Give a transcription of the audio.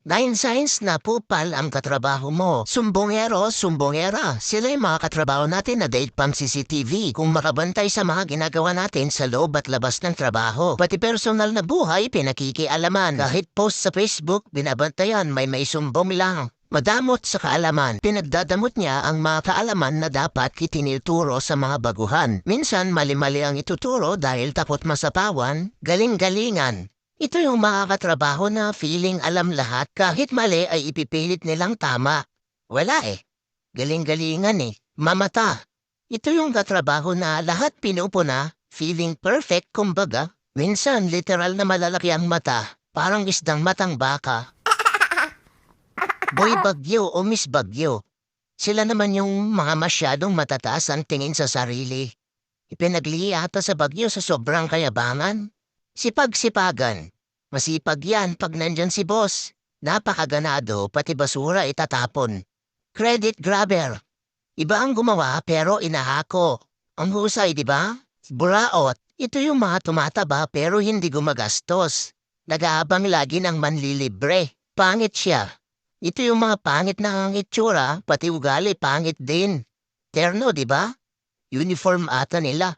Dahil science na pupal ang katrabaho mo. Sumbongero, sumbongera. Sila yung mga katrabaho natin na date pang CCTV kung makabantay sa mga ginagawa natin sa loob at labas ng trabaho. Pati personal na buhay pinakikialaman. Kahit post sa Facebook, binabantayan may sumbong lang. Madamot sa kaalaman, pinagdadamot niya ang mga kaalaman na dapat itinuturo sa mga baguhan. Minsan mali-mali ang ituturo dahil takot masapawan, galing-galingan. Ito yung makakatrabaho na feeling alam lahat kahit mali ay ipipilit nilang tama. Wala eh. Galing-galingan eh. Mamata. Ito yung katrabaho na lahat pinupuna, feeling perfect kumbaga. Minsan literal na malalaki ang mata, parang isdang matang baka. Boy Bagyo o Miss Bagyo. Sila naman yung mga masyadong matataas ang tingin sa sarili. Ipinaglihi ata sa Bagyo sa sobrang kayabangan. Sipag-sipagan. Masipag yan pag nandyan si boss. Napakaganado pati basura itatapon. Credit grabber. Iba ang gumawa pero inahako. Ang husay, di ba? Buraot. Ito yung mga tumataba pero hindi gumagastos. Nag-aabang lagi ng manlilibre. Pangit siya. Ito yung mga pangit na ang itsura, pati ugali pangit din. Terno, di ba? Uniform ata nila.